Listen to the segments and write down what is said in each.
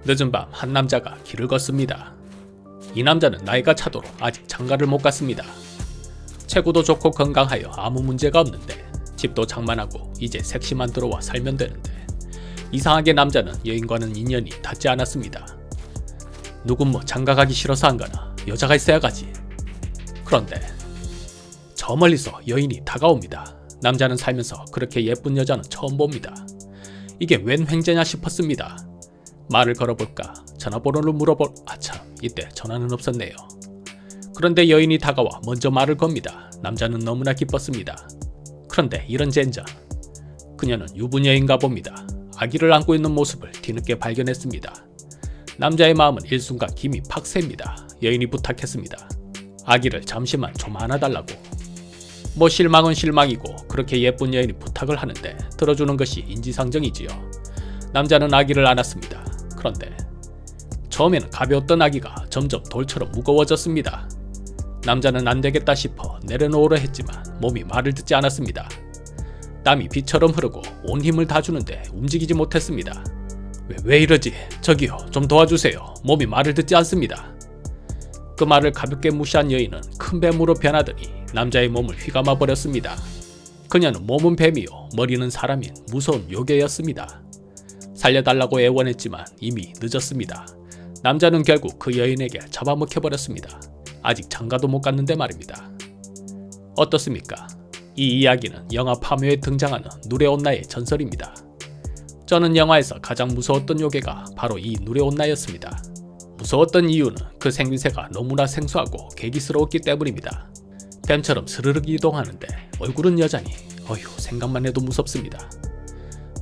늦은 밤 한 남자가 길을 걷습니다. 이 남자는 나이가 차도록 아직 장가를 못 갔습니다. 체구도 좋고 건강하여 아무 문제가 없는데 집도 장만하고 이제 색시만 들어와 살면 되는데 이상하게 남자는 여인과는 인연이 닿지 않았습니다. 누군 뭐 장가가기 싫어서 한 거나 여자가 있어야 가지. 그런데 저 멀리서 여인이 다가옵니다. 남자는 살면서 그렇게 예쁜 여자는 처음 봅니다. 이게 웬 횡재냐 싶었습니다. 말을 걸어볼까 전화번호를 아참 이때 전화는 없었네요. 그런데 여인이 다가와 먼저 말을 겁니다. 남자는 너무나 기뻤습니다. 그런데 이런 젠장, 그녀는 유부녀인가 봅니다. 아기를 안고 있는 모습을 뒤늦게 발견했습니다. 남자의 마음은 일순간 김이 팍 셉니다. 여인이 부탁했습니다. 아기를 잠시만 좀 안아달라고. 뭐 실망은 실망이고 그렇게 예쁜 여인이 부탁을 하는데 들어주는 것이 인지상정이지요. 남자는 아기를 안았습니다. 그런데 처음에는 가벼웠던 아기가 점점 돌처럼 무거워졌습니다. 남자는 안되겠다 싶어 내려놓으려 했지만 몸이 말을 듣지 않았습니다. 땀이 비처럼 흐르고 온 힘을 다 주는데 움직이지 못했습니다. 왜 이러지? 저기요, 좀 도와주세요. 몸이 말을 듣지 않습니다. 그 말을 가볍게 무시한 여인은 큰 뱀으로 변하더니 남자의 몸을 휘감아 버렸습니다. 그녀는 몸은 뱀이요 머리는 사람인 무서운 요괴였습니다. 살려달라고 애원했지만 이미 늦었습니다. 남자는 결국 그 여인에게 잡아먹혀버렸습니다. 아직 장가도 못 갔는데 말입니다. 어떻습니까? 이 이야기는 영화 파묘에 등장하는 누레온나의 전설입니다. 저는 영화에서 가장 무서웠던 요괴가 바로 이 누레온나였습니다. 무서웠던 이유는 그 생김새가 너무나 생소하고 괴기스러웠기 때문입니다. 뱀처럼 스르륵 이동하는데 얼굴은 여전히 생각만 해도 무섭습니다.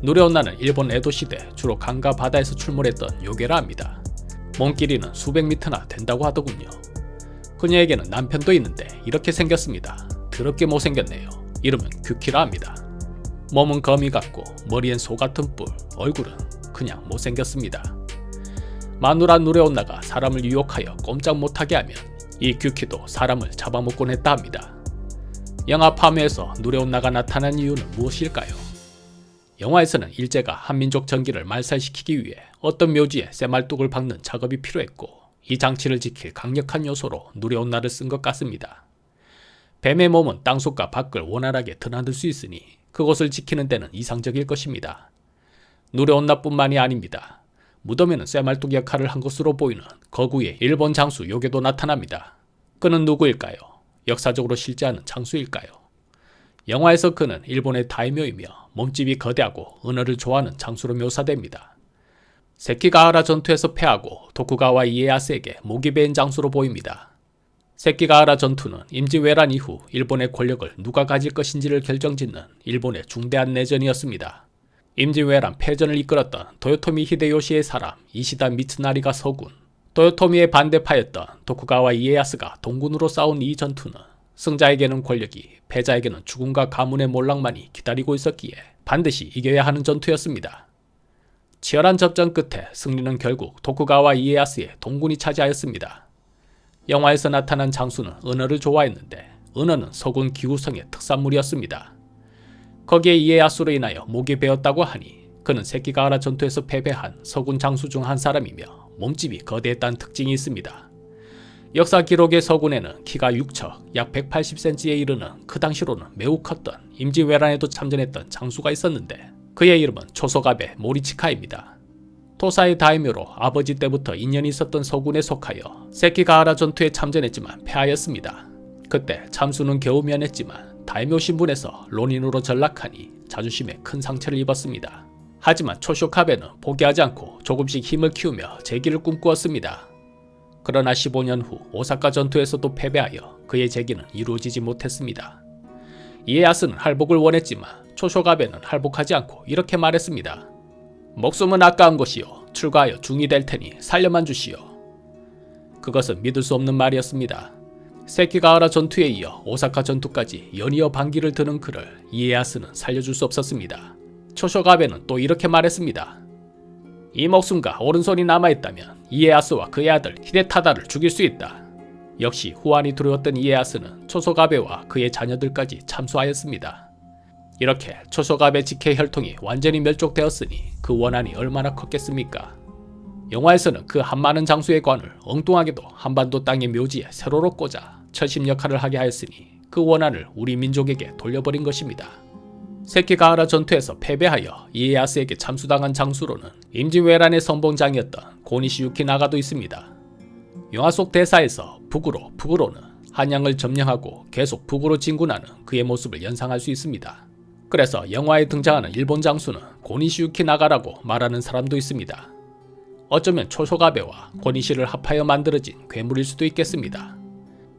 누레온나는 일본 에도 시대 주로 강과 바다에서 출몰했던 요괴라 합니다. 몸길이는 수백 미터나 된다고 하더군요. 그녀에게는 남편도 있는데 이렇게 생겼습니다. 더럽게 못생겼네요. 이름은 규키라 합니다. 몸은 거미 같고 머리엔 소 같은 뿔, 얼굴은 그냥 못생겼습니다. 마누라 누레온나가 사람을 유혹하여 꼼짝 못하게 하면 이 규키도 사람을 잡아먹곤 했다 합니다. 영화 파묘에서 누레온나가 나타난 이유는 무엇일까요? 영화에서는 일제가 한민족 정기를 말살시키기 위해 어떤 묘지에 쇠말뚝을 박는 작업이 필요했고 이 장치를 지킬 강력한 요소로 누레온나를 쓴 것 같습니다. 뱀의 몸은 땅속과 밖을 원활하게 드나들 수 있으니 그곳을 지키는 데는 이상적일 것입니다. 누레온나뿐만이 아닙니다. 무덤에는 쇠말뚝 역할을 한 것으로 보이는 거구의 일본 장수 요괴도 나타납니다. 그는 누구일까요? 역사적으로 실제하는 장수일까요? 영화에서 그는 일본의 다이묘이며 몸집이 거대하고 은어를 좋아하는 장수로 묘사됩니다. 세키가하라 전투에서 패하고 도쿠가와 이에야스에게 목이 베인 장수로 보입니다. 세키가하라 전투는 임진왜란 이후 일본의 권력을 누가 가질 것인지를 결정짓는 일본의 중대한 내전이었습니다. 임진왜란 패전을 이끌었던 도요토미 히데요시의 사람 이시다 미츠나리가 서군, 도요토미의 반대파였던 도쿠가와 이에야스가 동군으로 싸운 이 전투는 승자에게는 권력이, 패자에게는 죽음과 가문의 몰락만이 기다리고 있었기에 반드시 이겨야 하는 전투였습니다. 치열한 접전 끝에 승리는 결국 도쿠가와 이에야스의 동군이 차지하였습니다. 영화에서 나타난 장수는 은어를 좋아했는데 은어는 서군 기후성의 특산물이었습니다. 거기에 이에야스로 인하여 목이 베었다고 하니 그는 세키가하라 전투에서 패배한 서군 장수 중 한 사람이며 몸집이 거대했다는 특징이 있습니다. 역사 기록의 서군에는 키가 6척, 약 180cm에 이르는 그 당시로는 매우 컸던 임진왜란에도 참전했던 장수가 있었는데 그의 이름은 초소가베 모리치카입니다. 토사의 다이묘로 아버지 때부터 인연이 있었던 서군에 속하여 세키가하라 전투에 참전했지만 패하였습니다. 그때 참수는 겨우 면했지만 다이묘 신분에서 론인으로 전락하니 자존심에 큰 상처를 입었습니다. 하지만 초쇼카베는 포기하지 않고 조금씩 힘을 키우며 재기를 꿈꾸었습니다. 그러나 15년 후 오사카 전투에서도 패배하여 그의 재기는 이루어지지 못했습니다. 이에야스는 할복을 원했지만 초쇼가베는 할복하지 않고 이렇게 말했습니다. 목숨은 아까운 것이요, 출가하여 중이 될 테니 살려만 주시오. 그것은 믿을 수 없는 말이었습니다. 세키가하라 전투에 이어 오사카 전투까지 연이어 반기를 드는 그를 이에야스는 살려줄 수 없었습니다. 초쇼가베는 또 이렇게 말했습니다. 이 목숨과 오른손이 남아있다면 이에야스와 그의 아들 히데타다를 죽일 수 있다. 역시 후환이 두려웠던 이에야스는 초소가베와 그의 자녀들까지 참수하였습니다. 이렇게 초소가베 직계 혈통이 완전히 멸족되었으니 그 원한이 얼마나 컸겠습니까? 영화에서는 그 한많은 장수의 관을 엉뚱하게도 한반도 땅의 묘지에 세로로 꽂아 철심 역할을 하게 하였으니 그 원한을 우리 민족에게 돌려버린 것입니다. 세키가하라 전투에서 패배하여 이에야스에게 참수당한 장수로는 임진왜란의 선봉장이었던 고니시 유키나가도 있습니다. 영화 속 대사에서 북으로는 한양을 점령하고 계속 북으로 진군하는 그의 모습을 연상할 수 있습니다. 그래서 영화에 등장하는 일본 장수는 고니시 유키나가라고 말하는 사람도 있습니다. 어쩌면 초소가베와 고니시를 합하여 만들어진 괴물일 수도 있겠습니다.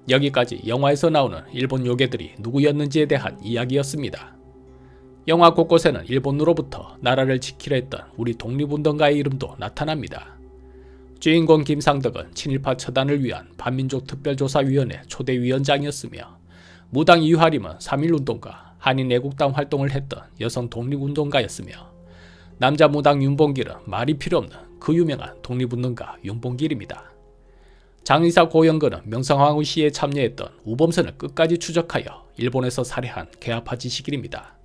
여기까지 영화에서 나오는 일본 요괴들이 누구였는지에 대한 이야기였습니다. 영화 곳곳에는 일본으로부터 나라를 지키려 했던 우리 독립운동가의 이름도 나타납니다. 주인공 김상덕은 친일파 처단을 위한 반민족특별조사위원회 초대위원장이었으며 무당 이화림은 3.1운동가 한인애국당 활동을 했던 여성 독립운동가였으며 남자 무당 윤봉길은 말이 필요 없는 그 유명한 독립운동가 윤봉길입니다. 장의사 고영근은 명성황후 시에 참여했던 우범선을 끝까지 추적하여 일본에서 살해한 개화파 지식인입니다.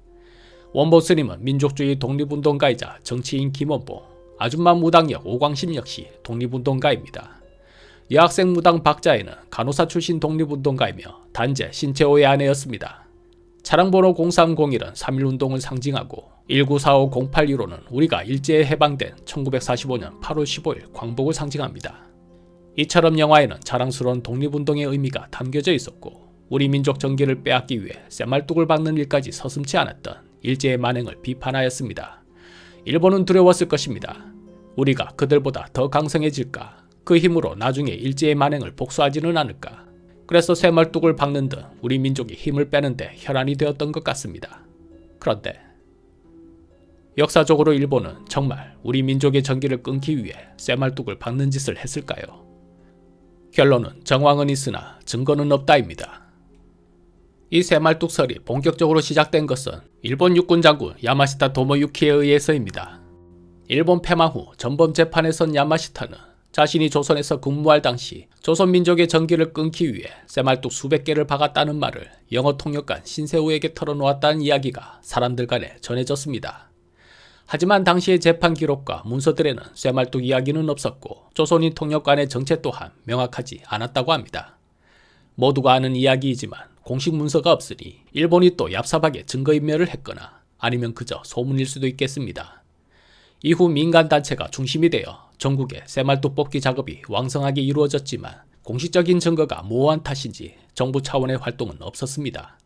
원보스님은 민족주의 독립운동가이자 정치인 김원봉, 아줌마 무당역 오광심 역시 독립운동가입니다. 여학생 무당 박자애는 간호사 출신 독립운동가이며 단재 신채호의 아내였습니다. 차량번호 0301은 3.1운동을 상징하고 1945-082로는 우리가 일제에 해방된 1945년 8월 15일 광복을 상징합니다. 이처럼 영화에는 자랑스러운 독립운동의 의미가 담겨져 있었고 우리 민족 정기를 빼앗기 위해 쇠말뚝을 박는 일까지 서슴지 않았던 일제의 만행을 비판하였습니다. 일본은 두려웠을 것입니다. 우리가 그들보다 더 강성해질까? 그 힘으로 나중에 일제의 만행을 복수하지는 않을까? 그래서 쇠말뚝을 박는 등 우리 민족이 힘을 빼는데 혈안이 되었던 것 같습니다. 그런데 역사적으로 일본은 정말 우리 민족의 정기를 끊기 위해 쇠말뚝을 박는 짓을 했을까요? 결론은 정황은 있으나 증거는 없다입니다. 이 쇠말뚝설이 본격적으로 시작된 것은 일본 육군 장군 야마시타 도모유키에 의해서입니다. 일본 패망 후 전범 재판에 선 야마시타는 자신이 조선에서 근무할 당시 조선 민족의 정기를 끊기 위해 쇠말뚝 수백 개를 박았다는 말을 영어 통역관 신세우에게 털어놓았다는 이야기가 사람들 간에 전해졌습니다. 하지만 당시의 재판 기록과 문서들에는 쇠말뚝 이야기는 없었고 조선인 통역관의 정체 또한 명확하지 않았다고 합니다. 모두가 아는 이야기이지만 공식 문서가 없으니 일본이 또 얍삽하게 증거인멸을 했거나 아니면 그저 소문일 수도 있겠습니다. 이후 민간단체가 중심이 되어 전국에 쇠말뚝 뽑기 작업이 왕성하게 이루어졌지만 공식적인 증거가 모호한 탓인지 정부 차원의 활동은 없었습니다.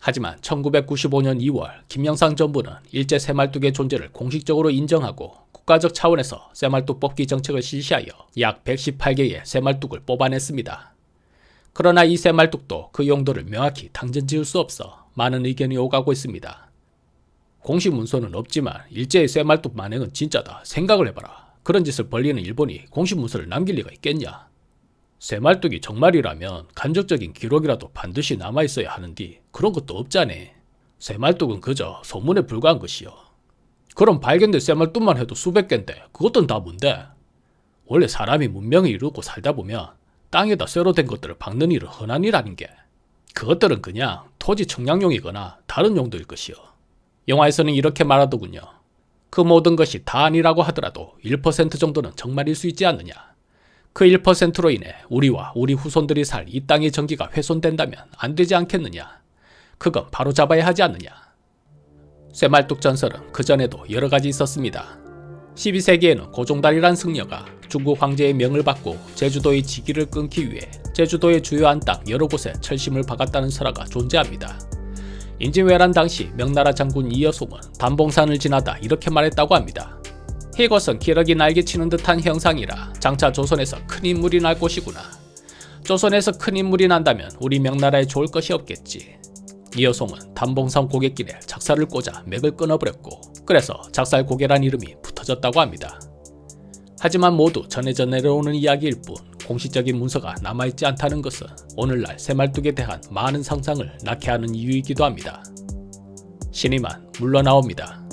하지만 1995년 2월 김영삼 정부는 일제 쇠말뚝의 존재를 공식적으로 인정하고 국가적 차원에서 쇠말뚝 뽑기 정책을 실시하여 약 118개의 쇠말뚝을 뽑아냈습니다. 그러나 이 쇠말뚝도 그 용도를 명확히 당전지을 수 없어 많은 의견이 오가고 있습니다. 공식 문서는 없지만 일제의 쇠말뚝 만행은 진짜다. 생각을 해봐라. 그런 짓을 벌리는 일본이 공식 문서를 남길 리가 있겠냐? 쇠말뚝이 정말이라면 간접적인 기록이라도 반드시 남아있어야 하는데 그런 것도 없자네. 쇠말뚝은 그저 소문에 불과한 것이요. 그럼 발견된 쇠말뚝만 해도 수백 개인데 그것들은 다 뭔데? 원래 사람이 문명을 이루고 살다 보면 땅에다 쇠로 된 것들을 박는 일은 흔한 일아닌 게 그것들은 그냥 토지 청량용이거나 다른 용도일 것이요. 영화에서는 이렇게 말하더군요. 그 모든 것이 다 아니라고 하더라도 1% 정도는 정말일 수 있지 않느냐. 그 1%로 인해 우리와 우리 후손들이 살 이 땅의 정기가 훼손된다면 안 되지 않겠느냐. 그건 바로 잡아야 하지 않느냐. 쇠말뚝 전설은 그전에도 여러 가지 있었습니다. 12세기에는 고종달이란 승려가 중국 황제의 명을 받고 제주도의 지기를 끊기 위해 제주도의 주요한 땅 여러 곳에 철심을 박았다는 설화가 존재합니다. 임진왜란 당시 명나라 장군 이여송은 담봉산을 지나다 이렇게 말했다고 합니다. 이것은 기러기 날개치는 듯한 형상이라 장차 조선에서 큰 인물이 날 곳이구나. 조선에서 큰 인물이 난다면 우리 명나라에 좋을 것이 없겠지. 이여송은 담봉산 고갯길에 작살을 꽂아 맥을 끊어버렸고 그래서 작살고개란 이름이 붙어졌다고 합니다. 하지만 모두 전해져 내려오는 이야기일 뿐 공식적인 문서가 남아있지 않다는 것은 오늘날 쇠말뚝에 대한 많은 상상을 낳게 하는 이유이기도 합니다. 신이만 물러나옵니다.